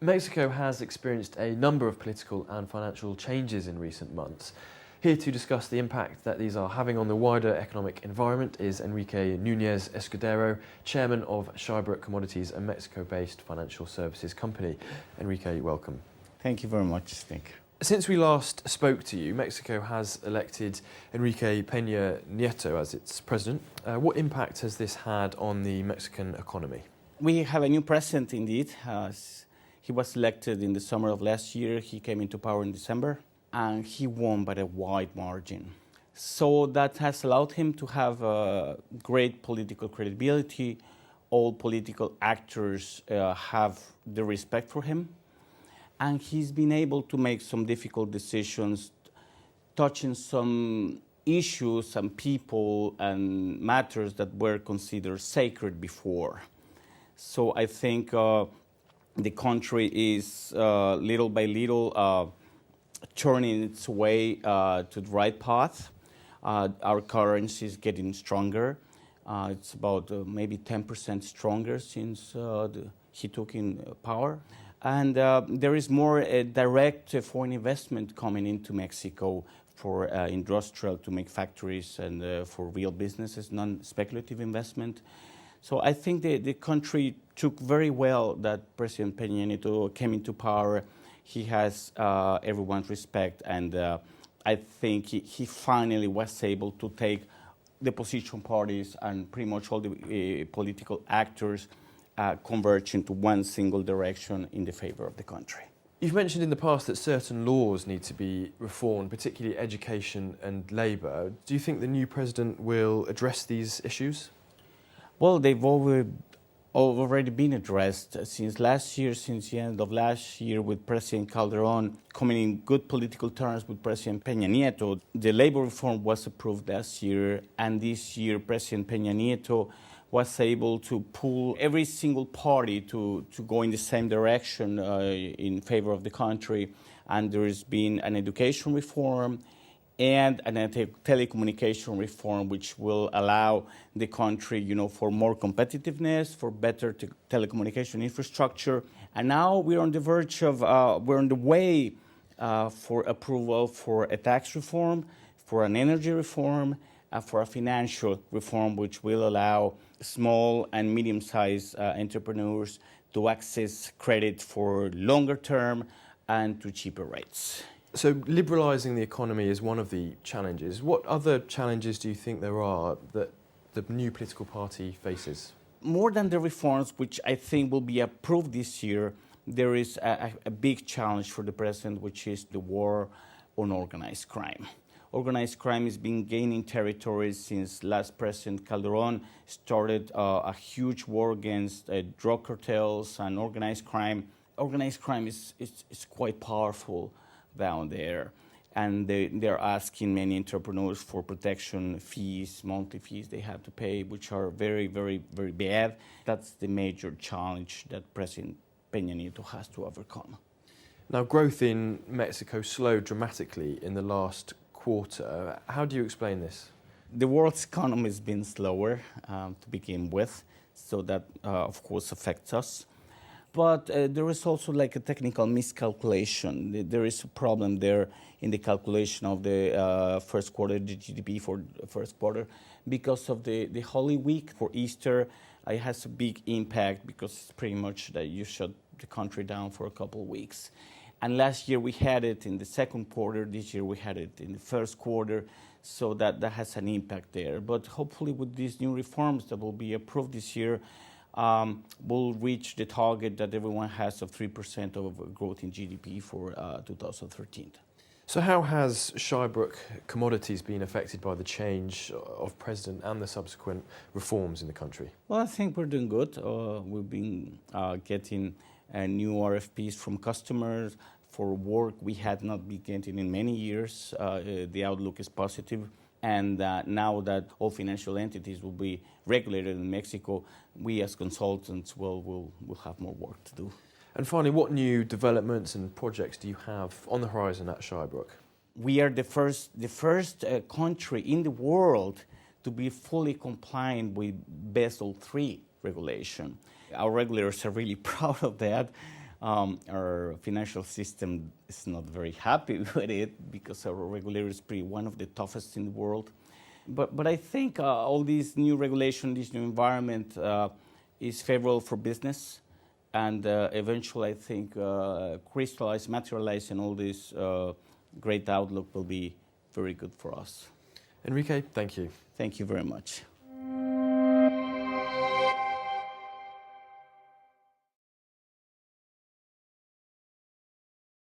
Mexico has experienced a number of political and financial changes in recent months. Here to discuss the impact that these are having on the wider economic environment is Enrique Nunez-Escudero, chairman of Shybrooke Commodities, a Mexico-based financial services company. Enrique, welcome. Thank you very much. Thank you. Since we last spoke to you, Mexico has elected Enrique Peña Nieto as its president. What impact has this had on the Mexican economy? We have a new president indeed. He was elected in the summer of last year. He came into power in December and he won by a wide margin. So that has allowed him to have great political credibility. All political actors have the respect for him. And he's been able to make some difficult decisions, touching some issues, some people and matters that were considered sacred before. So I think the country is little by little turning its way to the right path. Our currency is getting stronger. It's about maybe 10% stronger since he took in power. And there is more direct foreign investment coming into Mexico for industrial, to make factories, and for real businesses, non-speculative investment. So I think the country took very well that President Peña Nieto came into power. He has everyone's respect, and I think he finally was able to take the opposition parties and pretty much all the political actors converge into one single direction in the favor of the country. You've mentioned in the past that certain laws need to be reformed, particularly education and labour. Do you think the new president will address these issues? Well, they've already been addressed since last year, since the end of last year, with President Calderón coming in good political terms with President Peña Nieto. The labor reform was approved last year, and this year President Peña Nieto was able to pull every single party to go in the same direction in favor of the country. And there has been an education reform and a telecommunication reform, which will allow the country, for more competitiveness, for better telecommunication infrastructure. And now we're on the verge of, we're on the way for approval for a tax reform, for an energy reform, for a financial reform, which will allow small and medium-sized entrepreneurs to access credit for longer term and to cheaper rates. So liberalising the economy is one of the challenges. What other challenges do you think there are that the new political party faces? More than the reforms, which I think will be approved this year, there is a big challenge for the president, which is the war on organized crime. Organized crime has been gaining territory since last President Calderón started a huge war against drug cartels and organized crime. Organized crime is quite powerful down there, and they're asking many entrepreneurs for protection fees, monthly fees they have to pay, which are very, very, very bad. That's the major challenge that President Peña Nieto has to overcome. Now, growth in Mexico slowed dramatically in the last quarter. How do you explain this? The world's economy has been slower to begin with, so that of course affects us. But there is also like a technical miscalculation. There is a problem there in the calculation of the first quarter, the GDP for the first quarter, because of the Holy Week for Easter. It has a big impact because it's pretty much that you shut the country down for a couple of weeks. And last year we had it in the second quarter, this year we had it in the first quarter, so that has an impact there. But hopefully with these new reforms that will be approved this year, we'll reach the target that everyone has of 3% of growth in GDP for 2013. So how has Shybrooke Commodities been affected by the change of president and the subsequent reforms in the country? Well, I think we're doing good. We've been getting new RFPs from customers for work we had not been getting in many years. The outlook is positive. And now that all financial entities will be regulated in Mexico, we as consultants will have more work to do. And finally, what new developments and projects do you have on the horizon at Shybrooke? We are the first country in the world to be fully compliant with Basel III regulation. Our regulators are really proud of that. Our financial system is not very happy with it because our regulator is probably one of the toughest in the world. But I think all these new regulation, this new environment is favorable for business, and eventually I think materializing all this great outlook will be very good for us. Enrique, thank you. Thank you very much.